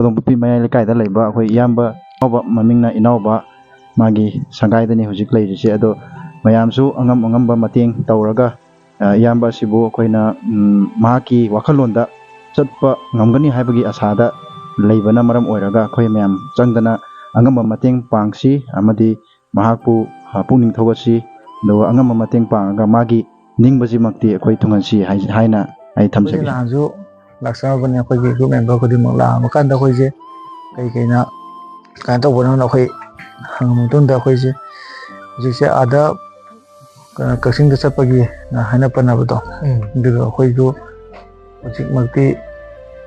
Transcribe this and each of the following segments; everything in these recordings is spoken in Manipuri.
ꯈꯨꯗꯣꯡꯄꯣꯛꯄꯤ ꯃꯌꯥꯏ ꯂꯩꯀꯥꯏꯗ ꯂꯩꯕ ꯑꯩꯈꯣꯏ ꯏꯌꯥꯝꯕ ꯃꯃꯤꯡꯅ ꯏꯅꯥꯎꯕ ꯃꯥꯒꯤ ꯁꯪꯒꯥꯏꯗꯅꯤ ꯍꯧꯖꯤꯛ ꯂꯩꯔꯤꯁꯦ ꯑꯗꯣ ꯃꯌꯥꯝꯁꯨ ꯑꯉꯝꯕ ꯃꯇꯦꯡ ꯇꯧꯔꯒ ꯏꯌꯥꯝꯕ ꯑꯁꯤꯕꯨ ꯑꯩꯈꯣꯏꯅ ꯃꯍꯥꯛꯀꯤ ꯋꯥꯈꯜꯂꯣꯟꯗ ꯆꯠꯄ ꯉꯝꯒꯅꯤ ꯍꯥꯏꯕꯒꯤ ꯑꯁꯥꯗ ꯂꯩꯕꯅ ꯃꯔꯝ ꯑꯣꯏꯔꯒ ꯑꯩꯈꯣꯏ ꯃꯌꯥꯝ ꯆꯪꯗꯅ ꯑꯉꯝꯕ ꯃꯇꯦꯡ ꯄꯥꯡꯁꯤ ꯑꯃꯗꯤ ꯃꯍꯥꯛꯄꯨ ꯄꯨꯛꯅꯤꯡ ꯊꯧꯒꯠꯁꯤ ꯑꯗꯨꯒ ꯑꯉꯝꯕ ꯃꯇꯦꯡ ꯄꯥꯡꯉꯒ ꯃꯥꯒꯤ ꯅꯤꯡꯕꯁꯤꯃꯛꯇꯤ ꯑꯩꯈꯣꯏ ꯊꯨꯡꯍꯟꯁꯤ ꯍꯥꯏꯅ ꯑꯩ ꯊꯝꯖꯒꯦ꯫ ꯅꯍꯥꯟꯁꯨ ꯂꯥꯛꯆꯔꯕꯅꯤ ꯑꯩꯈꯣꯏꯒꯤ ꯒ꯭ꯔꯨꯞ ꯃꯦꯝꯕꯔ ꯈꯨꯗꯤꯡꯃꯛ ꯂꯥꯛꯑꯕ ꯀꯥꯟꯗ ꯑꯩꯈꯣꯏꯁꯦ ꯀꯩꯅ ꯀꯃꯥꯏꯅ ꯇꯧꯕꯅꯣꯅ ꯑꯩꯈꯣꯏ ꯍꯪꯉ ꯃꯇꯨꯡꯗ ꯑꯩꯈꯣꯏꯁꯦ ꯍꯧꯖꯤꯛꯁꯦ ꯑꯥꯗ ꯀꯛꯆꯤꯡꯗ ꯆꯠꯄꯒꯤ ꯍꯥꯏꯅ ꯄꯟꯅꯕꯗꯣ ꯑꯗꯨꯒ ꯑꯩꯈꯣꯏꯁꯨ ꯍꯧꯖꯤꯛꯃꯛꯇꯤ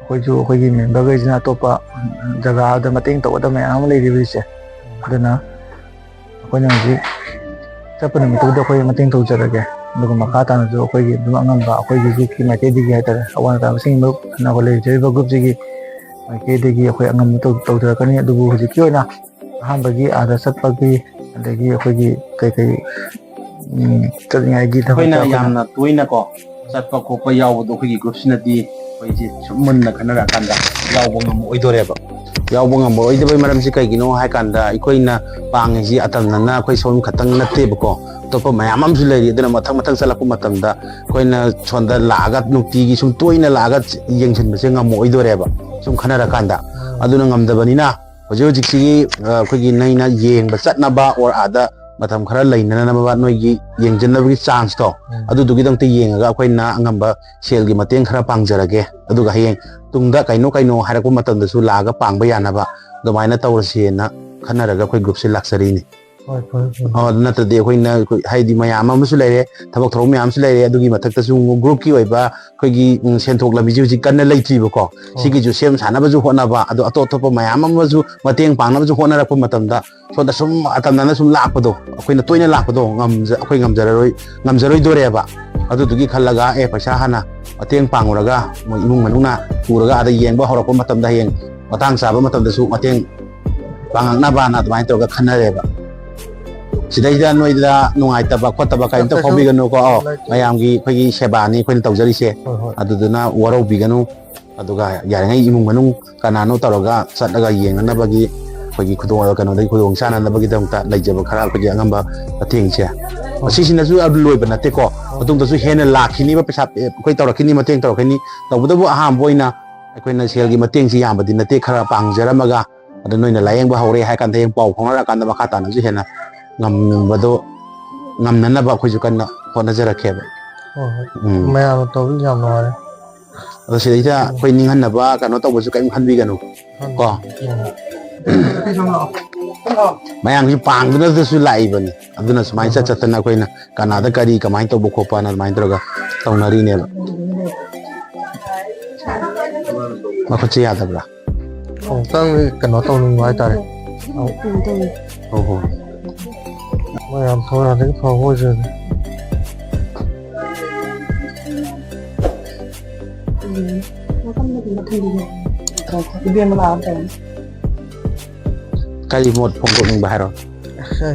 ꯑꯩꯈꯣꯏꯒꯤ ꯃꯦꯝꯕꯔꯈꯩꯁꯤꯅ ꯑꯇꯣꯞꯄ ꯖꯒꯥꯗ ꯃꯇꯦꯡ ꯇꯧꯒꯗꯕ ꯃꯌꯥꯝ ꯑꯃ ꯂꯩꯔꯤꯕꯁꯦ ꯑꯗꯨꯅ ꯑꯩꯈꯣꯏꯅ ꯍꯧꯖꯤꯛ ꯆꯠꯄ ꯅꯨꯃꯤꯠꯇꯨꯗ ꯑꯩꯈꯣꯏ ꯃꯇꯦꯡ ꯇꯧꯖꯔꯒꯦ ꯑꯗꯨꯒ ꯃꯈꯥ ꯇꯥꯅꯁꯨ ꯑꯩꯈꯣꯏꯒꯤ ꯑꯗꯨꯝ ꯑꯉꯝꯕ ꯑꯩꯈꯣꯏꯒꯤ ꯒ꯭ꯔꯨꯞꯀꯤ ꯃꯥꯏꯀꯩꯗꯒꯤ ꯍꯥꯏꯇꯥꯔꯦ ꯑꯋꯥ ꯑꯅꯥ ꯃꯁꯤꯡ ꯅꯕ ꯂꯩꯖꯔꯤꯕ ꯒ꯭ꯔꯨꯞꯁꯤꯒꯤ ꯃꯥꯏꯀꯩꯗꯒꯤ ꯑꯩꯈꯣꯏ ꯑꯉꯝꯕ ꯇꯧꯖꯔꯛꯀꯅꯤ ꯑꯗꯨꯕꯨ ꯍꯧꯖꯤꯛꯀꯤ ꯑꯣꯏꯅ ꯑꯍꯥꯟꯕꯒꯤ ꯑꯥꯗ ꯆꯠꯄꯒꯤ ꯑꯗꯒꯤ ꯑꯩꯈꯣꯏꯒꯤ ꯀꯩꯀꯩ ꯆꯠꯂꯤꯉꯩꯒꯤ ꯑꯩꯈꯣꯏꯅ ꯌꯥꯝꯅ ꯇꯣꯏꯅꯀꯣ ꯆꯠꯄ ꯈꯣꯠꯄ ꯌꯥꯎꯕꯗꯣ ꯑꯩꯈꯣꯏꯒꯤ ꯒ꯭ꯔꯨꯞꯁꯤꯅꯗꯤ ꯑꯩꯈꯣꯏꯁꯦ ꯁꯨꯝ ꯃꯨꯟꯅ ꯈꯟꯅꯔꯛꯑꯀꯥꯟꯗ ꯌꯥꯎꯕ ꯉꯝꯃꯛꯑꯣꯏꯗꯣꯔꯦꯕ ꯌꯥꯎꯕ ꯉꯝꯃꯛꯑꯣꯏꯗꯕꯩ ꯃꯔꯝꯁꯤ ꯀꯩꯒꯤꯅꯣ ꯍꯥꯏ ꯀꯥꯟꯗ ꯑꯩꯈꯣꯏꯅ ꯄꯥꯡꯉꯤꯁꯤ ꯑꯇꯝꯅꯅ ꯑꯩꯈꯣꯏ ꯁꯣꯝ ꯈꯛꯇꯪ ꯅꯠꯇꯦꯕꯀꯣ ꯑꯇꯣꯞꯄ ꯃꯌꯥꯝ ꯑꯃꯁꯨ ꯂꯩꯔꯤ ꯑꯗꯨꯅ ꯃꯊꯪ ꯆꯠꯂꯛꯄ ꯃꯇꯝꯗ ꯑꯩꯈꯣꯏꯅ ꯁꯣꯝꯗ ꯂꯥꯛꯑꯒ ꯅꯨꯡꯇꯤꯒꯤ ꯁꯨꯝ ꯇꯣꯏꯅ ꯂꯥꯛꯑꯒ ꯌꯦꯡꯁꯤꯟꯕꯁꯦ ꯉꯝꯃꯛꯑꯣꯏꯗꯣꯔꯦꯕ ꯁꯨꯝ ꯈꯟꯅꯔꯀꯥꯟꯗ ꯑꯗꯨꯅ ꯉꯝꯗꯕꯅꯤꯅ ꯍꯧꯖꯤꯛꯁꯤꯒꯤ ꯑꯩꯈꯣꯏꯒꯤ ꯅꯩꯅ ꯌꯦꯡꯕ ꯆꯠꯅꯕ ꯑꯣꯔ ꯑꯥꯗ ꯃꯇꯝ ꯈꯔ ꯂꯩꯅꯅꯕ ꯅꯣꯏꯒꯤ ꯌꯦꯡꯖꯟꯅꯕꯒꯤ ꯆꯥꯟꯁꯇꯣ ꯑꯗꯨꯗꯨꯒꯤꯗꯃꯛꯇ ꯌꯦꯡꯉꯒ ꯑꯩꯈꯣꯏꯅ ꯑꯉꯝꯕ ꯁꯦꯜꯒꯤ ꯃꯇꯦꯡ ꯈꯔ ꯄꯥꯡꯖꯔꯒꯦ ꯑꯗꯨꯒ ꯍꯌꯦꯡ ꯇꯨꯡꯗ ꯀꯩꯅꯣ ꯍꯥꯏꯔꯛꯄ ꯃꯇꯝꯗꯁꯨ ꯂꯥꯛꯑꯒ ꯄꯥꯡꯕ ꯌꯥꯅꯕ ꯑꯗꯨꯃꯥꯏꯅ ꯇꯧꯔꯁꯦꯅ ꯈꯟꯅꯔꯒ ꯑꯩꯈꯣই ꯒ꯭ꯔꯨꯞꯁꯦ ꯂꯥꯛꯆꯔꯤꯅꯤ꯫ ꯑꯗꯨ ꯅꯠꯇ꯭ꯔꯗꯤ ꯑꯩꯈꯣꯏꯅ ꯍꯥꯏꯗꯤ ꯃꯌꯥꯝ ꯑꯃꯁꯨ ꯂꯩꯔꯦ ꯊꯕꯛ ꯊꯧꯔꯝ ꯃꯌꯥꯝꯁꯨ ꯂꯩꯔꯦ ꯑꯗꯨꯒꯤ ꯃꯊꯛꯇꯁꯨ ꯒ꯭ꯔꯨꯞꯀꯤ ꯑꯣꯏꯕ ꯑꯩꯈꯣꯏꯒꯤ ꯁꯦꯟꯊꯣꯛ ꯂꯝꯕꯤꯁꯤ ꯍꯧꯖꯤꯛ ꯀꯟꯅ ꯂꯩꯇ꯭ꯔꯤꯕꯀꯣ ꯁꯤꯒꯤꯁꯨ ꯁꯦꯝ ꯁꯥꯅꯕꯁꯨ ꯍꯣꯠꯅꯕ ꯑꯗꯣ ꯑꯇꯣꯞꯄ ꯃꯌꯥꯝ ꯑꯃꯁꯨ ꯃꯇꯦꯡ ꯄꯥꯡꯅꯕꯁꯨ ꯍꯣꯠꯅꯔꯛꯄ ꯃꯇꯝꯗ ꯁꯣꯝꯗ ꯁꯨꯝ ꯑꯇꯝꯅꯅ ꯁꯨꯝ ꯂꯥꯛꯄꯗꯣ ꯑꯩꯈꯣꯏꯅ ꯇꯣꯏꯅ ꯂꯥꯛꯄꯗꯣ ꯑꯩꯈꯣꯏ ꯉꯝꯖꯔꯣꯏꯗꯣꯔꯦꯕ ꯑꯗꯨꯗꯨꯒꯤ ꯈꯜꯂꯒ ꯄꯩꯁꯥ ꯍꯥꯟꯅ ꯃꯇꯦꯡ ꯄꯥꯡꯉꯨꯔꯒ ꯃꯣꯏ ꯏꯃꯨꯡ ꯃꯅꯨꯡꯅ ꯄꯨꯔꯒ ꯑꯗ ꯌꯦꯡꯕ ꯍꯧꯔꯛꯄ ꯃꯇꯝꯗ ꯍꯌꯦꯡ ꯃꯇꯥꯡ ꯆꯥꯕ ꯃꯇꯝꯗꯁꯨ ꯃꯇꯦꯡ ꯄꯥꯡꯉꯛꯅꯕꯅ ꯑꯗꯨꯃꯥꯏꯅ ꯇꯧꯔꯒ ꯈꯟꯅꯔꯦꯕ ꯁꯤꯗꯩꯗ ꯅꯣꯏꯗ ꯅꯨꯡꯉꯥꯏꯇꯕ ꯈꯣꯠꯇꯕ ꯀꯔꯤꯝꯇ ꯐꯥꯎꯕꯤꯒꯅꯨꯀꯣ ꯑꯩꯈꯣꯏꯒꯤ ꯁꯦꯕꯥꯅꯤ ꯑꯩꯈꯣꯏꯅ ꯇꯧꯖꯔꯤꯁꯦ ꯑꯗꯨꯗꯨꯅ ꯋꯥꯔꯧꯕꯤꯒꯅꯨ ꯑꯗꯨꯒ ꯌꯥꯔꯤꯉꯩ ꯏꯃꯨꯡ ꯃꯅꯨꯡ ꯀꯅꯥꯅꯣ ꯇꯧꯔꯒ ꯆꯠꯂꯒ ꯌꯦꯡꯅꯅꯕꯒꯤ ꯑꯩꯈꯣꯏꯒꯤ ꯈꯨꯗꯣꯡ ꯆꯥꯅꯅꯕꯒꯤꯗꯃꯛꯇ ꯂꯩꯖꯕ ꯈꯔ ꯑꯩꯈꯣꯏꯒꯤ ꯑꯉꯝꯕ ꯃꯇꯦꯡꯁꯦ ꯃꯁꯤꯁꯤꯅꯁꯨ ꯂꯣꯏꯕ ꯅꯠꯇꯦꯀꯣ ꯃꯇꯨꯡꯗꯁꯨ ꯍꯦꯟꯅ ꯂꯥꯛꯈꯤꯅꯤꯕ ꯄꯩꯁꯥ ꯑꯩꯈꯣꯏ ꯇꯧꯔꯛꯈꯤꯅꯤ ꯃꯇꯦꯡ ꯇꯧꯔꯛꯈꯤꯅꯤ ꯇꯧꯕꯇꯕꯨ ꯑꯍꯥꯟꯕ ꯑꯣꯏꯅ ꯑꯩꯈꯣꯏꯅ ꯁꯦꯜꯒꯤ ꯃꯇꯦꯡꯁꯤ ꯌꯥꯝꯕꯗꯤ ꯅꯠꯇꯦ ꯈꯔ ꯄꯥꯡꯖꯔꯝꯃꯒ ꯑꯗ ꯅꯣꯏꯅ ꯂꯥꯏꯌꯦꯡꯕ ꯍꯧꯔꯦ ꯍꯥꯏ ꯀꯥꯟꯗ ꯍꯌꯦꯡ ꯄꯥꯎ ꯐꯥꯎꯅꯔꯀꯥꯟꯗ ꯃꯈꯥ ꯇꯥꯅꯁꯨ ꯍꯦꯟꯅ ꯉꯝꯅꯅꯕ ꯑꯩꯈꯣꯏꯁꯨ ꯀꯟꯅ ꯍꯣꯠꯅꯖꯔꯛꯀꯦꯕ꯫ ꯃꯌꯥꯝꯅ ꯇꯧꯕꯤ ꯌꯥꯝ ꯅꯨꯡꯉꯥꯏꯔꯦ ꯑꯗꯣ ꯁꯤꯗꯩꯗ ꯑꯩꯈꯣꯏ ꯅꯤꯡꯍꯟꯅꯕ ꯀꯩꯅꯣ ꯇꯧꯕꯁꯨ ꯀꯔꯤꯝ ꯈꯟꯕꯤꯒꯅꯨ ꯀꯣ ꯃꯌꯥꯝꯁꯨ ꯄꯥꯡꯗꯨꯅꯁꯨ ꯂꯥꯛꯏꯕꯅꯤ ꯑꯗꯨꯅ ꯁꯨꯃꯥꯏꯅ ꯆꯠꯇꯅ ꯑꯩꯈꯣꯏꯅ ꯀꯅꯥꯗ ꯀꯔꯤ ꯀꯃꯥꯏꯅ ꯇꯧꯕ ꯈꯣꯠꯄꯅ ꯑꯗꯨꯃꯥꯏꯅ ꯇꯧꯔꯒ ꯇꯧꯅꯔꯤꯅꯦꯕ ꯃꯈꯨꯠꯁꯦ ꯌꯥꯗꯕ꯭ꯔꯥ ꯑꯃꯨꯛꯇꯪ ꯀꯩꯅꯣ ꯇꯧꯅꯤꯡꯕ ꯍꯥꯏꯇꯥꯔꯦ ꯍꯣ ꯃꯌꯥꯝ ꯊꯧꯔꯥꯡꯗꯒꯤ ꯐꯕ ꯑꯣꯏꯖꯒꯦ ꯀꯔꯤ ꯃꯣꯠ ꯐꯣꯡꯗꯣꯛꯅꯤꯡꯕ ꯍꯥꯏꯔꯣ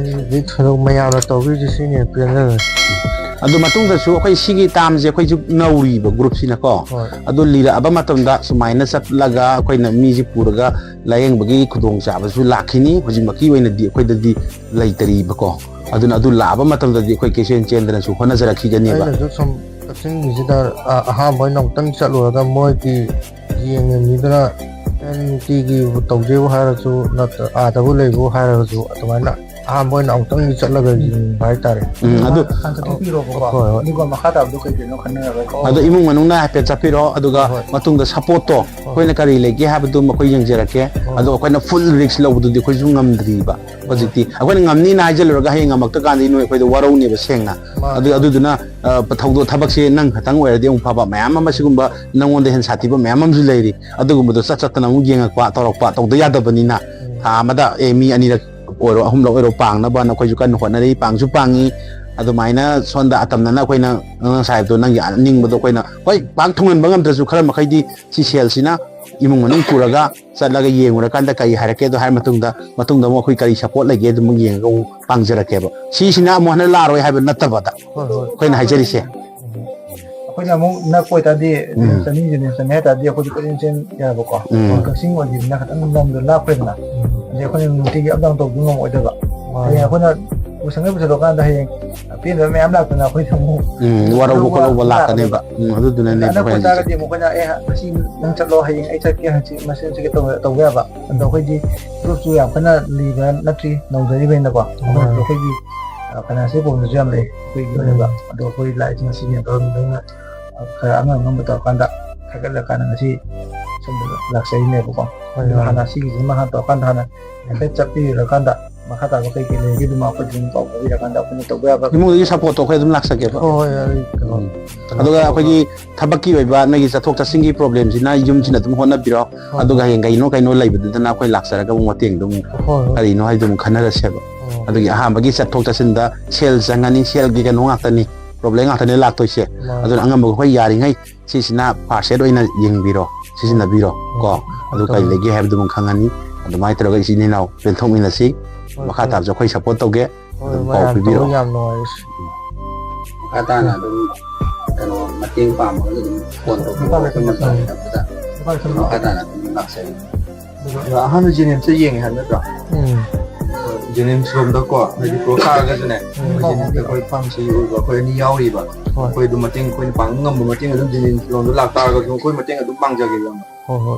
ꯃꯌꯥꯝꯅ ꯇꯧꯕꯤꯔꯤꯁꯤ ꯁꯤꯅꯦ ꯄꯦꯟꯖꯔꯦ ꯑꯗꯨ ꯃꯇꯨꯡꯗꯁꯨ ꯑꯩꯈꯣꯏ ꯁꯤꯒꯤ ꯇꯥꯝꯁꯦ ꯑꯩꯈꯣꯏꯁꯨ ꯅꯧꯔꯤꯕ ꯒ꯭ꯔꯨꯞꯁꯤꯅꯀꯣ ꯑꯗꯨ ꯂꯤꯔꯛꯑꯕ ꯃꯇꯝꯗ ꯁꯨꯃꯥꯏꯅ ꯆꯠꯂꯒ ꯑꯩꯈꯣꯏꯅ ꯃꯤꯁꯤ ꯄꯨꯔꯒ ꯂꯥꯏꯌꯦꯡꯕꯒꯤ ꯈꯨꯗꯣꯡꯆꯥꯕꯁꯨ ꯂꯥꯛꯈꯤꯅꯤ ꯍꯧꯖꯤꯛꯃꯛꯀꯤ ꯑꯣꯏꯅꯗꯤ ꯑꯩꯈꯣꯏꯗꯗꯤ ꯂꯩꯇꯔꯤꯕꯀꯣ ꯑꯗꯨꯅ ꯑꯗꯨ ꯂꯥꯛꯑꯕ ꯃꯇꯝꯗꯗꯤ ꯑꯩꯈꯣꯏ ꯀꯩꯁꯦꯟ ꯆꯦꯟꯗꯅꯁꯨ ꯍꯣꯠꯅꯖꯔꯛꯈꯤꯒꯅꯦꯕ ꯑꯩꯅꯁꯨ ꯁꯨꯝ ꯀꯛꯆꯤꯡꯒꯤꯁꯤꯗ ꯑꯍꯥꯟꯕ ꯑꯣꯏꯅ ꯑꯃꯨꯛꯇꯪ ꯆꯠꯂꯨꯔꯒ ꯃꯣꯏꯒꯤ ꯌꯦꯡꯉꯤꯕ ꯃꯤꯗꯨꯅ ꯅꯨꯡꯇꯤꯒꯤ ꯇꯧꯖꯦꯕꯨ ꯍꯥꯏꯔꯁꯨ ꯅꯠꯇ꯭ꯔ ꯑꯥꯗꯕꯨ ꯂꯩꯕꯨ ꯍꯥꯏꯔꯒꯁꯨ ꯑꯗꯨꯃꯥꯏꯅ ꯑꯍꯥꯟꯕ ꯑꯣꯏꯅ ꯑꯃꯨꯛꯇꯪ ꯆꯠꯂꯒ ꯌꯦꯡꯕ ꯍꯥꯏꯇꯥꯔꯦ ꯑꯗꯨ ꯑꯗꯨꯒ ꯃꯈꯥ ꯇꯥꯕꯗꯣ ꯀꯩ ꯀꯩꯅꯣ ꯈꯟꯅꯔꯒ ꯑꯗꯣ ꯏꯃꯨꯡ ꯃꯅꯨꯡꯅ ꯍꯥꯏꯐꯦꯠ ꯆꯠꯄꯤꯔꯣ ꯑꯗꯨꯒ ꯃꯇꯨꯡꯗ ꯁꯄꯣꯔꯠꯇꯣ ꯑꯩꯈꯣꯏꯅ ꯀꯔꯤ ꯂꯩꯒꯦ ꯍꯥꯏꯕꯗꯨ ꯑꯩꯈꯣꯏ ꯌꯦꯡꯖꯔꯛꯀꯦ ꯑꯗꯣ ꯑꯩꯈꯣꯏꯅ ꯐꯨꯜ ꯔꯤꯛꯁ ꯂꯧꯕꯗꯨꯗꯤ ꯑꯩꯈꯣꯏꯁꯨ ꯉꯝꯗ꯭ꯔꯤꯕ ꯍꯧꯖꯤꯛꯇꯤ ꯑꯩꯈꯣꯏꯅ ꯉꯝꯅꯤꯅ ꯍꯥꯏꯖꯜꯂꯨꯔꯒ ꯍꯌꯦꯡ ꯉꯝꯃꯛꯇ ꯀꯥꯟꯗꯤ ꯅꯣꯏ ꯑꯩꯈꯣꯏꯗ ꯋꯥꯔꯧꯅꯦꯕ ꯁꯦꯡꯅ ꯑꯗꯨꯗꯨꯅ ꯊꯕꯛꯁꯦ ꯅꯪ ꯈꯛꯇꯪ ꯑꯣꯏꯔꯗꯤ ꯑꯃꯨꯛ ꯐꯕ ꯃꯌꯥꯝ ꯑꯃ ꯁꯤꯒꯨꯝꯕ ꯅꯪꯉꯣꯟꯗ ꯍꯦꯟꯅ ꯁꯥꯊꯤꯕ ꯃꯌꯥꯝ ꯑꯃꯁꯨ ꯂꯩꯔꯤ ꯑꯗꯨꯒꯨꯝꯕꯗꯣ ꯆꯠꯇꯅ ꯑꯃꯨꯛ ꯌꯦꯡꯉꯛꯄ ꯇꯧꯔꯛꯄ ꯇꯧꯗ ꯌꯥꯗꯕꯅꯤꯅ ꯊꯥ ꯑꯃꯗ ꯃꯤ 2ꯔꯛ ꯑꯣꯏꯔꯣ 3ꯔꯛ ꯑꯣꯏꯔꯣ ꯄꯥꯡꯅꯕ ꯑꯩꯈꯣꯏꯁꯨ ꯀꯟꯅ ꯍꯣꯠꯅꯔꯤ ꯄꯥꯡꯁꯨ ꯄꯥꯡꯉꯤ ꯑꯗꯨꯃꯥꯏꯅ ꯁꯣꯝꯗ ꯑꯇꯝꯅꯅ ꯑꯩꯈꯣꯏꯅ ꯉꯁꯥꯏ ꯍꯥꯏꯕꯗꯣ ꯅꯪꯒꯤ ꯑꯅꯤꯡꯕꯗꯣ ꯑꯩꯈꯣꯏꯅ ꯍꯣꯏ ꯄꯥꯛ ꯊꯨꯡꯍꯟꯕ ꯉꯝꯗ꯭ꯔꯁꯨ ꯈꯔ ꯃꯈꯩꯗꯤ ꯁꯤ ꯁꯦꯜꯁꯤꯅ ꯏꯃꯨꯡ ꯃꯅꯨꯡ ꯄꯨꯔꯒ ꯆꯠꯂꯒ ꯌꯦꯡꯉꯨꯔꯀꯥꯟꯗ ꯀꯔꯤ ꯍꯥꯏꯔꯛꯀꯦꯗꯣ ꯍꯥꯏꯔ ꯃꯇꯨꯡꯗ ꯑꯃꯨꯛ ꯑꯩꯈꯣꯏ ꯀꯔꯤ ꯁꯄꯣꯔꯠ ꯂꯩꯒꯦ ꯑꯗꯨꯃꯨꯛ ꯌꯦꯡꯉꯒ ꯑꯃꯨꯛ ꯄꯥꯡꯖꯔꯛꯀꯦꯕ ꯁꯤꯁꯤꯅ ꯑꯃꯨꯛ ꯍꯟꯅ ꯂꯥꯛꯑꯔꯣꯏ ꯍꯥꯏꯕ ꯅꯠꯇꯕꯗ ꯑꯩꯈꯣꯏꯅ ꯍꯥꯏꯖꯔꯤꯁꯦ ꯑꯩꯈꯣꯏꯅ ꯑꯃꯨꯛ ꯅꯛꯄ ꯑꯣꯏꯇꯥꯔꯗꯤ ꯆꯅꯤ ꯆꯪꯉꯦ ꯍꯥꯏꯇꯥꯔꯗꯤ ꯑꯩꯈꯣꯏꯁꯨ ꯀꯣꯏꯆꯦꯟ ꯆꯦꯟ ꯌꯥꯏꯕꯀꯣ ꯀꯛꯆꯤꯡ ꯑꯣꯏꯈꯤꯕꯅꯤꯅ ꯈꯤꯇꯪ ꯂꯝꯗꯣ ꯂꯥꯞꯈ꯭ꯔꯦꯗꯅ ꯑꯗꯩ ꯑꯩꯈꯣꯏꯅ ꯅꯨꯡꯇꯤꯒꯤ ꯑꯞ ꯗꯥꯎꯟ ꯇꯧꯕꯗꯨ ꯉꯝꯃꯣꯏꯗꯕ ꯍꯌꯦꯡ ꯑꯩꯈꯣꯏꯅ ꯄꯨꯁꯟꯒ ꯄꯨꯁꯜꯂꯀꯥꯟꯗ ꯍꯌꯦꯡ ꯄꯦꯟꯗꯕ ꯃꯌꯥꯝ ꯂꯥꯛꯇꯅ ꯑꯩꯈꯣꯏꯅ ꯑꯃꯨꯛ ꯋꯥꯔꯧꯕ ꯈꯣꯠꯂꯧꯕ ꯂꯥꯛꯀꯅꯦꯕ ꯑꯗꯨꯗꯨꯅꯅꯦ ꯑꯅꯛꯄ ꯑꯩꯈꯣꯏ ꯑꯣꯏꯇꯥꯔꯒꯗꯤ ꯑꯃꯨꯛ ꯑꯩꯈꯣꯏꯅ ꯉꯁꯤ ꯅꯪ ꯆꯠꯂꯣ ꯍꯌꯦꯡ ꯑꯩ ꯆꯠꯀꯦ ꯍꯪꯆꯤꯠ ꯃꯁꯦꯟ ꯆꯠꯀꯦ ꯇꯧꯕ ꯌꯥꯕ ꯑꯗꯣ ꯑꯩꯈꯣꯏꯗꯤ ꯒ꯭ꯔꯨꯞꯁꯨ ꯌꯥꯝ ꯀꯟꯅ ꯂꯤꯕ ꯅꯠꯇ꯭ꯔꯤ ꯅꯧꯖꯔꯤꯕꯅꯤꯅꯀꯣ ꯑꯩꯈꯣꯏꯒꯤ ꯐꯥꯏꯅꯥꯟꯁꯤꯌꯦꯜ ꯄ꯭ꯔꯣꯕ꯭ꯂꯦꯝꯁꯨ ꯌꯥꯝ ꯂꯩ ꯑꯩꯈꯣꯏꯒꯤ ꯑꯣꯏꯅꯕ ꯑꯗꯣ ꯑꯩꯈꯣꯏ ꯂꯥꯛꯏꯁꯤꯡ ꯑꯁꯤꯅꯦ ꯇꯧꯔꯝꯗꯧꯅ ꯈꯔ ꯑꯉꯝꯕ ꯇꯧꯔꯀꯥꯟꯗ ꯈꯥꯏꯒꯠꯂꯀꯥꯟꯗ ꯉꯁꯤ ꯁꯣꯝꯗ ꯂꯥꯛꯆꯔꯤꯅꯦꯕꯀꯣ ꯍꯥꯟꯅ ꯁꯤꯒꯤꯁꯤꯃ ꯍꯥꯟꯅ ꯇꯧꯔꯀꯥꯟꯗ ꯍꯥꯟꯅ ꯍꯥꯏꯐꯦꯠ ꯆꯠꯄꯤꯔꯀꯥꯟꯗ ꯃꯈꯥ ꯇꯥꯕ ꯀꯩ ꯂꯩꯔꯤꯒꯦ ꯑꯗꯨꯝ ꯑꯩꯈꯣꯏ ꯑꯗꯨꯝ ꯄꯥꯎ ꯐꯥꯎꯕꯤꯔꯀꯥꯟꯗ ꯑꯩꯈꯣꯏꯅ ꯇꯧꯕ ꯌꯥꯕ ꯏꯃꯨꯡꯒꯤ ꯁꯞꯄꯣꯔꯠꯇꯣ ꯑꯩꯈꯣꯏ ꯑꯗꯨꯝ ꯂꯥꯛꯆꯒꯦꯕ ꯍꯣꯏ ꯑꯗꯨꯒ ꯑꯩꯈꯣꯏꯒꯤ ꯊꯕꯛꯀꯤ ꯑꯣꯏꯕ ꯅꯣꯏꯒꯤ ꯆꯠꯊꯣꯛ ꯆꯠꯁꯤꯟꯒꯤ ꯄ꯭ꯔꯣꯕ꯭ꯂꯦꯝꯁꯤꯅ ꯌꯨꯝꯁꯤꯅ ꯑꯗꯨꯝ ꯍꯣꯠꯅꯕꯤꯔꯣ ꯑꯗꯨꯒ ꯍꯌꯦꯡ ꯀꯩꯅꯣ ꯂꯩꯕꯗꯨꯗꯅ ꯑꯩꯈꯣꯏ ꯂꯥꯛꯆꯔꯒ ꯑꯃꯨꯛ ꯃꯇꯦꯡꯗꯣ ꯑꯃꯨꯛ ꯀꯔꯤꯅꯣ ꯍꯥꯏꯗꯣ ꯑꯃꯨꯛ ꯈꯟꯅꯔꯁꯦꯕ ꯑꯗꯨꯒꯤ ꯑꯍꯥꯟꯕꯒꯤ ꯆꯠꯊꯣꯛ ꯆꯠꯁꯤꯟꯗ ꯁꯦꯜ ꯆꯪꯉꯅꯤ ꯁꯦꯜꯒꯤ ꯀꯩꯅꯣ ꯉꯥꯛꯇꯅꯤ ꯄ꯭ꯔꯣꯕ꯭ꯂꯦꯝ ꯉꯥꯛꯇꯅꯤ ꯂꯥꯛꯇꯣꯏꯁꯦ ꯑꯗꯨꯅ ꯑꯉꯝꯕ ꯑꯩꯈꯣꯏ ꯌꯥꯔꯤꯉꯩ ꯁꯤꯁꯤꯅ ꯐꯥꯔꯁ ꯑꯣꯏꯅ ꯌꯦꯡꯕꯤꯔꯣ ꯁꯤꯖꯤꯟꯅꯕꯤꯔꯣ ꯀꯣ ꯑꯗꯨ ꯀꯔꯤ ꯂꯩꯒꯦ ꯍꯥꯏꯕꯗꯨ ꯈꯪꯉꯅꯤ ꯑꯗꯨꯃꯥꯏꯅ ꯇꯧꯔꯒ ꯏꯆꯤꯟ ꯏꯅꯥꯎ ꯄꯦꯟꯊꯣꯛꯃꯤꯟꯅꯁꯤ ꯃꯈꯥ ꯇꯥꯕꯁꯨ ꯑꯩꯈꯣꯏ ꯁꯞꯄꯣꯔꯠ ꯇꯧꯒꯦ ꯑꯗꯨꯝ ꯄꯥꯎ ꯄꯤꯕꯤꯔꯛꯑꯣ ꯌꯥꯝ ꯅꯨꯡꯉꯥꯏꯔꯦ ꯃꯈꯥ ꯇꯥꯅ ꯑꯗꯨꯝ ꯀꯩꯅꯣ ꯃꯇꯦꯡ ꯄꯥꯝꯃꯒ ꯑꯗꯨꯝ ꯐꯣꯟ ꯇꯧꯕꯤꯔꯛꯑꯣ ꯑꯩꯈꯣꯏ ꯃꯇꯝꯗ ꯃꯈꯥ ꯇꯥꯅ ꯑꯗꯨꯝ ꯂꯥꯛꯆꯒꯦ ꯑꯍꯥꯟꯕ ꯖꯦꯅꯤꯝꯁꯇ ꯌꯦꯡꯉꯦ ꯍꯥꯏꯕ ꯅꯠꯇ꯭ꯔꯣ ꯖꯦꯅꯤꯝꯁ ꯔꯣꯝꯗꯀꯣ ꯍꯥꯏꯗꯤ ꯄꯨꯔꯛ ꯇꯥꯔꯒꯁꯨꯅꯦ ꯖꯦꯅꯤꯝꯁꯇ ꯑꯩꯈꯣꯏ ꯐꯥꯔꯃꯥꯁꯤ ꯑꯣꯏꯕ ꯑꯩꯈꯣꯏ ꯑꯅꯤ ꯌꯥꯎꯔꯤꯕ ꯑꯩꯈꯣꯏ ꯑꯗꯨꯝ ꯃꯇꯦꯡ ꯑꯩꯈꯣꯏꯅ ꯄꯥꯡꯕ ꯉꯝꯕ ꯃꯇꯦꯡ ꯑꯗꯨꯝ ꯖꯦꯅꯤꯝꯁ ꯔꯣꯝꯗ ꯂꯥꯛꯇꯥꯔꯒꯁꯨ ꯑꯩꯈꯣꯏ ꯃꯇꯦꯡ ꯑꯗꯨꯝ ꯄꯥꯡꯖꯒꯦꯕ ꯍꯣꯏ